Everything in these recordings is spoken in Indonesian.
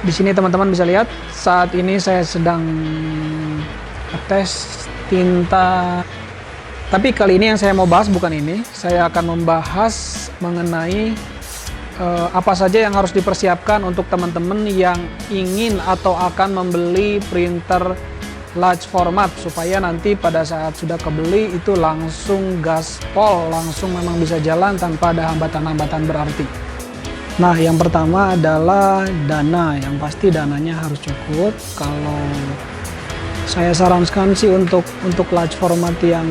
Di sini teman-teman bisa lihat saat ini saya sedang tes tinta. Tapi kali ini yang saya mau bahas bukan ini. Saya akan membahas mengenai apa saja yang harus dipersiapkan untuk teman-teman yang ingin atau akan membeli printer large format, supaya nanti pada saat sudah kebeli itu langsung gaspol, langsung memang bisa jalan tanpa ada hambatan-hambatan berarti. Nah, yang pertama adalah dana. Yang pasti dananya harus cukup. Kalau saya sarankan sih untuk large format yang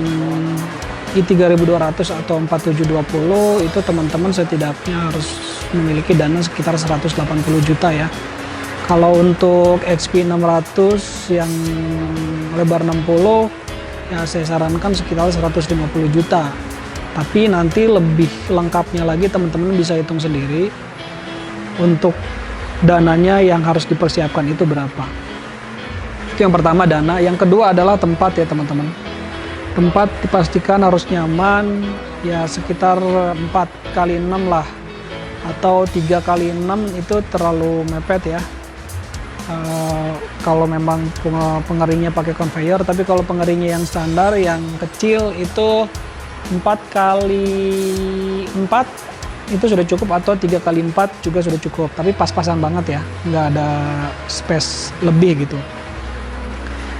i3200 atau 4720 itu teman-teman setidaknya harus memiliki dana sekitar 180 juta ya. Kalau untuk XP 600 yang lebar 60 ya saya sarankan sekitar 150 juta. Tapi nanti lebih lengkapnya lagi teman-teman bisa hitung sendiri untuk dananya yang harus dipersiapkan itu berapa. Itu yang pertama, dana. Yang kedua adalah tempat ya teman-teman. Tempat dipastikan harus nyaman, ya sekitar 4x6 lah, atau 3x6 itu terlalu mepet ya. Kalau memang pengeringnya pakai conveyor, tapi kalau pengeringnya yang standar yang kecil itu 4x4 itu sudah cukup, atau 3x4 juga sudah cukup, tapi pas-pasan banget ya, nggak ada space lebih gitu.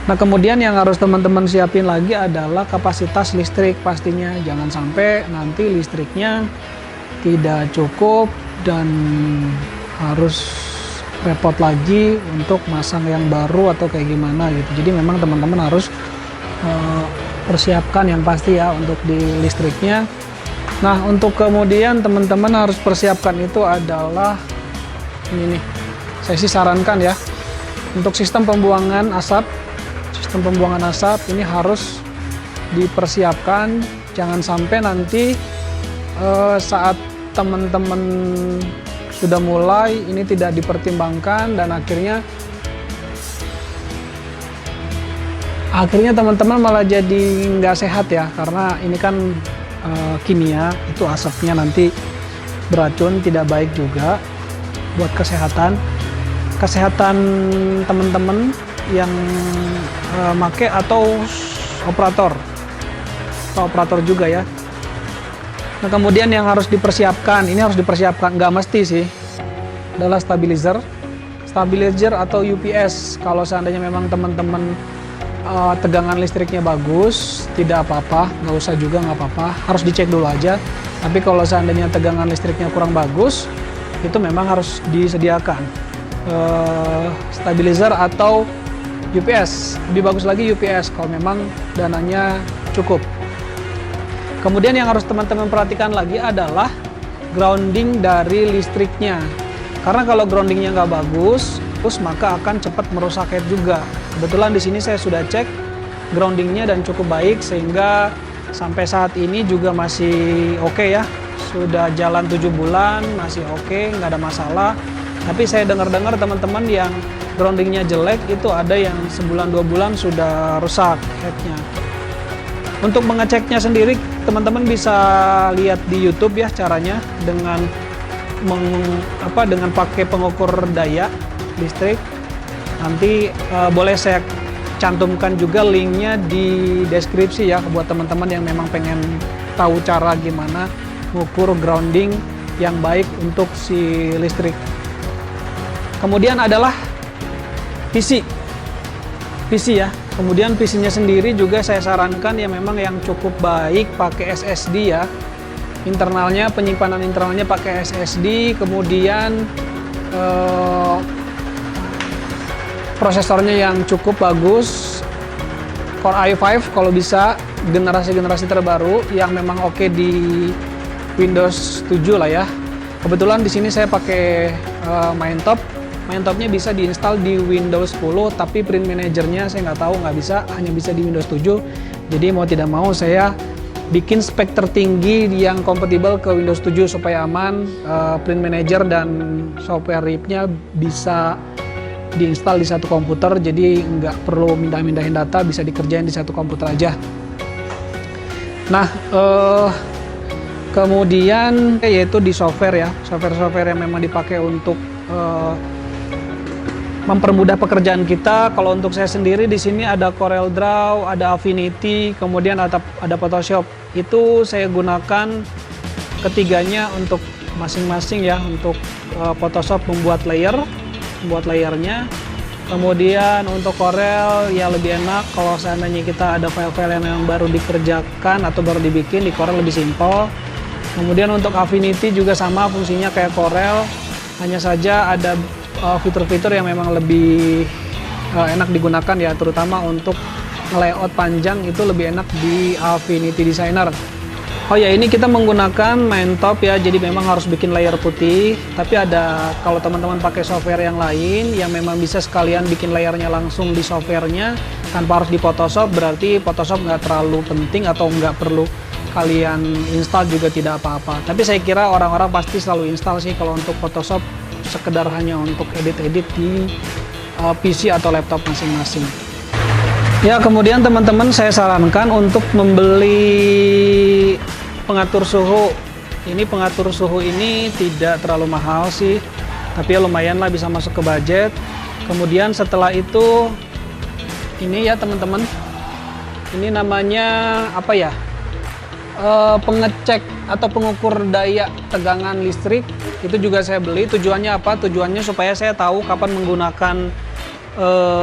Nah, kemudian yang harus teman-teman siapin lagi adalah kapasitas listrik pastinya. Jangan sampai nanti listriknya tidak cukup dan harus repot lagi untuk masang yang baru atau kayak gimana gitu. Jadi memang teman-teman harus persiapkan yang pasti ya untuk di listriknya. Nah, untuk kemudian teman-teman harus persiapkan itu adalah ini nih. Saya sih sarankan ya, untuk sistem pembuangan asap. Sistem pembuangan asap ini harus dipersiapkan. Jangan sampai nanti saat teman-teman sudah mulai ini tidak dipertimbangkan dan akhirnya teman-teman malah jadi nggak sehat ya, karena ini kan kimia, itu asapnya nanti beracun, tidak baik juga buat kesehatan teman-teman yang make atau operator juga ya. Nah, kemudian yang harus dipersiapkan, nggak mesti sih, adalah stabilizer atau UPS. Kalau seandainya memang teman-teman tegangan listriknya bagus, tidak apa-apa, nggak usah juga, nggak apa-apa, harus dicek dulu aja. Tapi kalau seandainya tegangan listriknya kurang bagus, itu memang harus disediakan stabilizer atau UPS. Lebih bagus lagi UPS kalau memang dananya cukup. Kemudian yang harus teman-teman perhatikan lagi adalah grounding dari listriknya. Karena kalau groundingnya nggak bagus, maka akan cepat merusak head juga. Kebetulan di sini saya sudah cek groundingnya dan cukup baik, sehingga sampai saat ini juga masih oke ya. Sudah jalan 7 bulan, masih oke, nggak ada masalah. Tapi saya dengar-dengar teman-teman yang groundingnya jelek itu ada yang sebulan 2 bulan sudah rusak headnya. Untuk mengeceknya sendiri teman-teman bisa lihat di YouTube ya caranya, dengan dengan pakai pengukur daya listrik. Nanti boleh saya cantumkan juga linknya di deskripsi ya, buat teman-teman yang memang pengen tahu cara gimana mengukur grounding yang baik untuk si listrik. Kemudian adalah PC ya. Kemudian PC-nya sendiri juga saya sarankan ya memang yang cukup baik pakai SSD ya. Penyimpanan internalnya pakai SSD. Kemudian prosesornya yang cukup bagus, Core i5 kalau bisa, generasi terbaru yang memang oke di Windows 7 lah ya. Kebetulan di sini saya pakai Mindtop-nya bisa diinstal di Windows 10, tapi print manajernya saya nggak tahu, nggak bisa, hanya bisa di Windows 7. Jadi mau tidak mau saya bikin spek tertinggi yang kompatibel ke Windows 7 supaya aman. Print manager dan software RIP-nya bisa diinstal di satu komputer, jadi nggak perlu mindahin data, bisa dikerjain di satu komputer aja. Nah, kemudian yaitu di software ya, software yang memang dipakai untuk mempermudah pekerjaan kita. Kalau untuk saya sendiri di sini ada CorelDRAW, ada Affinity, kemudian ada Photoshop. Itu saya gunakan ketiganya untuk masing-masing ya. Untuk Photoshop membuat layernya. Kemudian untuk Corel ya lebih enak kalau seandainya kita ada file-file yang baru dikerjakan atau baru dibikin, di Corel lebih simpel. Kemudian untuk Affinity juga sama fungsinya kayak Corel, hanya saja ada fitur-fitur yang memang lebih enak digunakan ya, terutama untuk layout panjang itu lebih enak di Affinity Designer. Oh ya, ini kita menggunakan Maintop ya, jadi memang harus bikin layer putih. Tapi ada, kalau teman-teman pakai software yang lain yang memang bisa sekalian bikin layernya langsung di softwarenya tanpa harus di Photoshop, berarti Photoshop nggak terlalu penting atau nggak perlu kalian install juga tidak apa-apa. Tapi saya kira orang-orang pasti selalu install sih kalau untuk Photoshop, sekedar hanya untuk edit-edit di PC atau laptop masing-masing. Ya, kemudian teman-teman saya sarankan untuk membeli pengatur suhu. Ini pengatur suhu ini tidak terlalu mahal sih, tapi ya lumayan lah, bisa masuk ke budget. Kemudian setelah itu ini ya teman-teman, ini namanya apa ya, pengecek atau pengukur daya tegangan listrik. Itu juga saya beli. Tujuannya apa? Tujuannya supaya saya tahu kapan menggunakan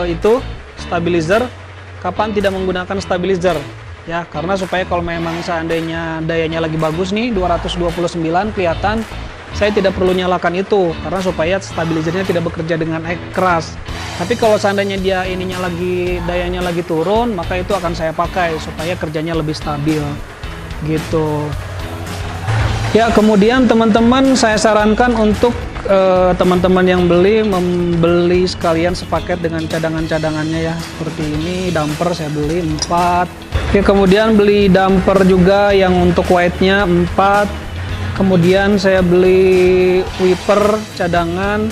itu stabilizer, kapan tidak menggunakan stabilizer ya, karena supaya kalau memang seandainya dayanya lagi bagus nih 229 kelihatan, saya tidak perlu nyalakan itu karena supaya stabilizernya tidak bekerja dengan keras. Tapi kalau seandainya dia dayanya lagi turun, maka itu akan saya pakai supaya kerjanya lebih stabil gitu. Ya, kemudian teman-teman saya sarankan untuk teman-teman yang membeli sekalian sepaket dengan cadangan-cadangannya ya, seperti ini. Damper saya beli 4. Oke, kemudian beli damper juga yang untuk white-nya 4. Kemudian saya beli wiper cadangan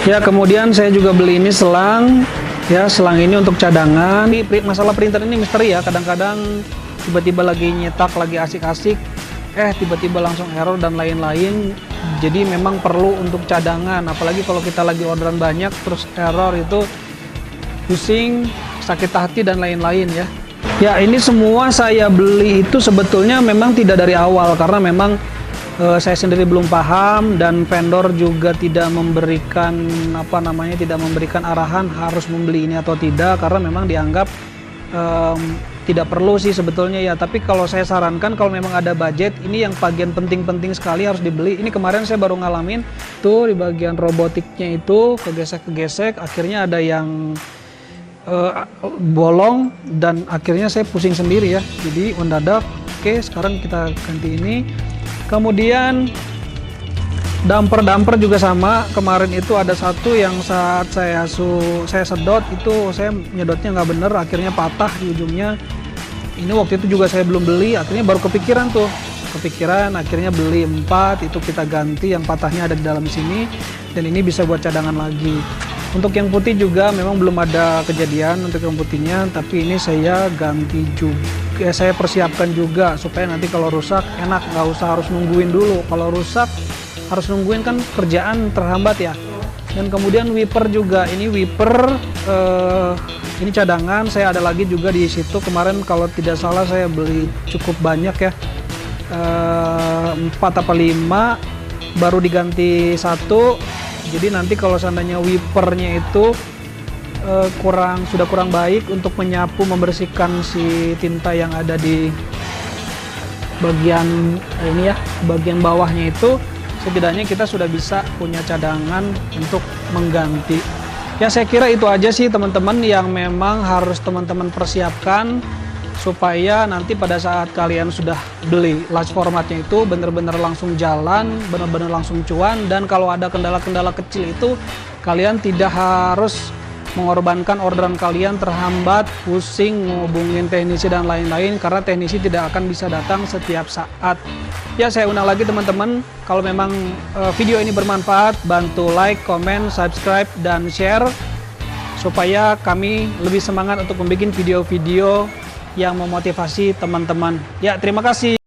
ya. Kemudian saya juga beli ini selang ya, selang ini untuk cadangan. Masalah printer ini misteri ya, kadang-kadang tiba-tiba lagi nyetak, lagi asik-asik, tiba-tiba langsung error dan lain-lain. Jadi memang perlu untuk cadangan, apalagi kalau kita lagi orderan banyak terus error, itu pusing, sakit hati dan lain-lain ya. Ya, ini semua saya beli itu sebetulnya memang tidak dari awal, karena memang saya sendiri belum paham dan vendor juga tidak memberikan tidak memberikan arahan harus membeli ini atau tidak, karena memang dianggap tidak perlu sih sebetulnya ya. Tapi kalau saya sarankan, kalau memang ada budget, ini yang bagian penting-penting sekali harus dibeli. Ini kemarin saya baru ngalamin tuh di bagian robotiknya itu kegesek-kegesek, akhirnya ada yang bolong dan akhirnya saya pusing sendiri ya. Jadi mendadak, oke, sekarang kita ganti ini. Kemudian damper juga sama. Kemarin itu ada satu yang saat saya sedot itu saya nyedotnya nggak bener, akhirnya patah di ujungnya. Ini waktu itu juga saya belum beli, akhirnya baru kepikiran, akhirnya beli 4. Itu kita ganti, yang patahnya ada di dalam sini, dan ini bisa buat cadangan lagi. Untuk yang putih juga memang belum ada kejadian untuk yang putihnya, tapi ini saya ganti juga, saya persiapkan juga supaya nanti kalau rusak enak, nggak usah harus nungguin dulu. Kalau rusak harus nungguin kan kerjaan terhambat ya. Dan kemudian wiper juga, ini wiper ini cadangan, saya ada lagi juga di situ. Kemarin kalau tidak salah saya beli cukup banyak ya, 4 apa 5, baru diganti 1. Jadi nanti kalau seandainya wipernya itu sudah kurang baik untuk menyapu, membersihkan si tinta yang ada di bagian ini ya, bagian bawahnya itu, setidaknya kita sudah bisa punya cadangan untuk mengganti. Ya, saya kira itu aja sih teman-teman yang memang harus teman-teman persiapkan supaya nanti pada saat kalian sudah beli large formatnya itu benar-benar langsung jalan, benar-benar langsung cuan. Dan kalau ada kendala-kendala kecil itu kalian tidak harus mengorbankan orderan kalian terhambat, pusing, ngehubungin teknisi dan lain-lain, karena teknisi tidak akan bisa datang setiap saat. Ya, saya ulang lagi teman-teman, kalau memang video ini bermanfaat, bantu like, comment, subscribe, dan share supaya kami lebih semangat untuk membuat video-video yang memotivasi teman-teman. Ya, terima kasih.